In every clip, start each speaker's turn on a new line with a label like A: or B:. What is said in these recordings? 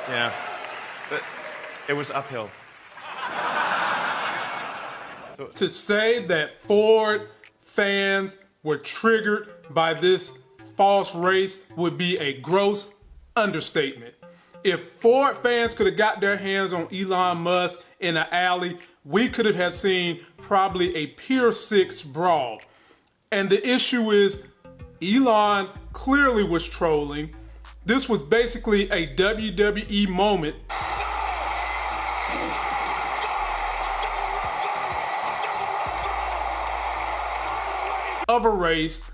A: Yeah, but it was uphill. So,
B: to say that Ford fans were triggered by this false race would be a gross understatement. If Ford fans could have got their hands on Elon Musk in an alley, we could have seen probably a Pier 6 brawl. And the issue is, Elon clearly was trolling. This was basically a WWE moment. Of a race,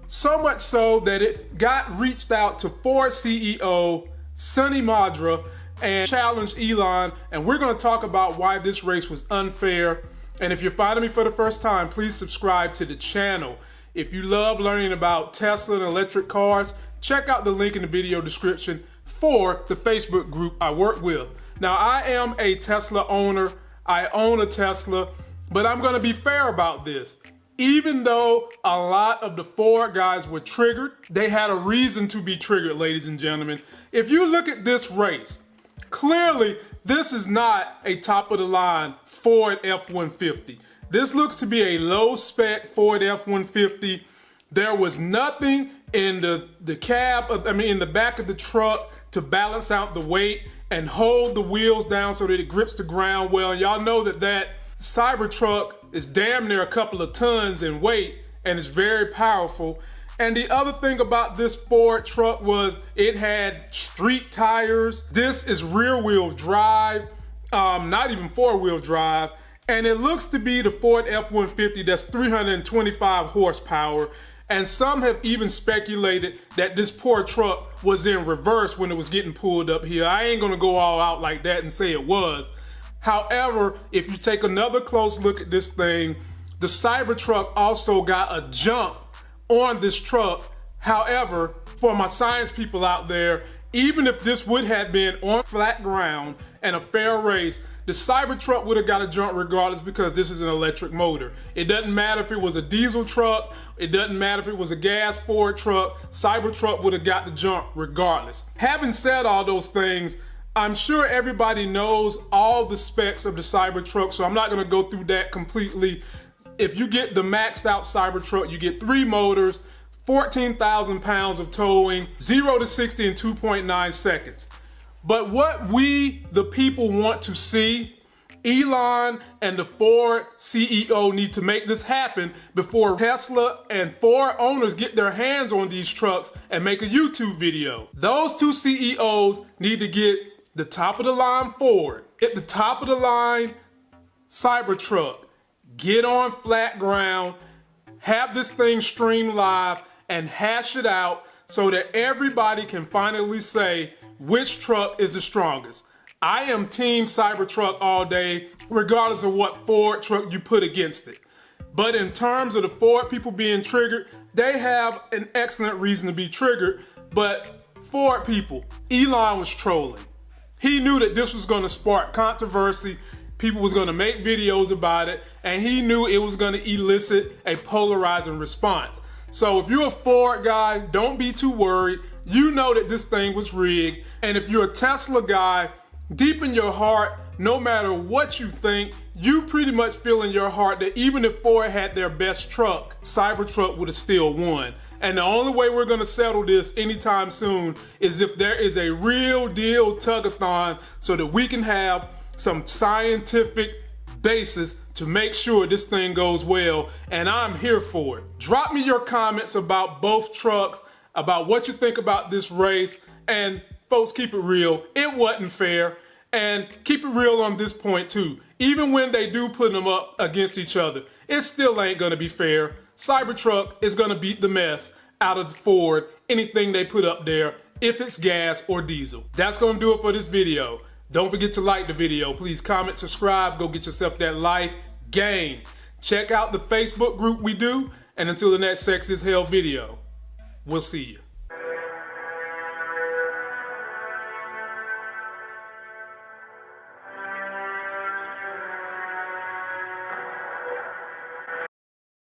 B: so much so that it got reached out to Ford CEO Sonny Madra and challenged Elon, and we're going to talk about why this race was unfair. And if you're finding me for the first time, please subscribe to the channel. If you love learning about Tesla and electric cars, check out the link in the video description for the Facebook group I work with. Now, I am a Tesla owner. I own a Tesla, but I'm going to be fair about this. Even though a lot of the Ford guys were triggered, they had a reason to be triggered, ladies and gentlemen. If you look at this race, clearly this is not a top-of-the-line Ford F-150. This looks to be a low-spec Ford F-150. There was nothing in the cab, in the back of the truck to balance out the weight and hold the wheels down so that it grips the ground well. Y'all know that Cybertruck is damn near a couple of tons in weight and it's very powerful. And the other thing about this Ford truck was it had street tires. This is rear wheel drive, not even four wheel drive. And it looks to be the Ford F-150 that's 325 horsepower. And some have even speculated that this poor truck was in reverse when it was getting pulled up here. I ain't gonna go all out like that and say it was. However, if you take another close look at this thing, the Cybertruck also got a jump on this truck. However, for my science people out there, even if this would have been on flat ground and a fair race, the Cybertruck would have got a jump regardless because this is an electric motor. It doesn't matter if it was a diesel truck, it doesn't matter if it was a gas Ford truck, Cybertruck would have got the jump regardless. Having said all those things, I'm sure everybody knows all the specs of the Cybertruck, so I'm not gonna go through that completely. If you get the maxed out Cybertruck, you get 3 motors, 14,000 pounds of towing, 0 to 60 in 2.9 seconds. But what we, the people, want to see, Elon and the Ford CEO need to make this happen before Tesla and Ford owners get their hands on these trucks and make a YouTube video. Those two CEOs need to get the top of the line Ford, get the top of the line Cybertruck, get on flat ground, have this thing stream live and hash it out so that everybody can finally say which truck is the strongest. I am team Cybertruck all day, regardless of what Ford truck you put against it. But in terms of the Ford people being triggered, they have an excellent reason to be triggered. But Ford people, Elon was trolling. He knew that this was going to spark controversy. People was going to make videos about it, and he knew it was going to elicit a polarizing response. So if you're a Ford guy, don't be too worried. You know that this thing was rigged. And if you're a Tesla guy, deep in your heart, no matter what you think, you pretty much feel in your heart that even if Ford had their best truck, Cybertruck would have still won. And the only way we're gonna settle this anytime soon is if there is a real deal tug-a-thon so that we can have some scientific basis to make sure this thing goes well, and I'm here for it. Drop me your comments about both trucks, about what you think about this race, and folks, keep it real. It wasn't fair, and keep it real on this point too. Even when they do put them up against each other, it still ain't gonna be fair. Cybertruck is gonna beat the mess out of the Ford, anything they put up there, if it's gas or diesel. That's gonna do it for this video. Don't forget to like the video. Please comment, subscribe, go get yourself that life game. Check out the Facebook group we do, and until the next Sex is Hell video, we'll see you.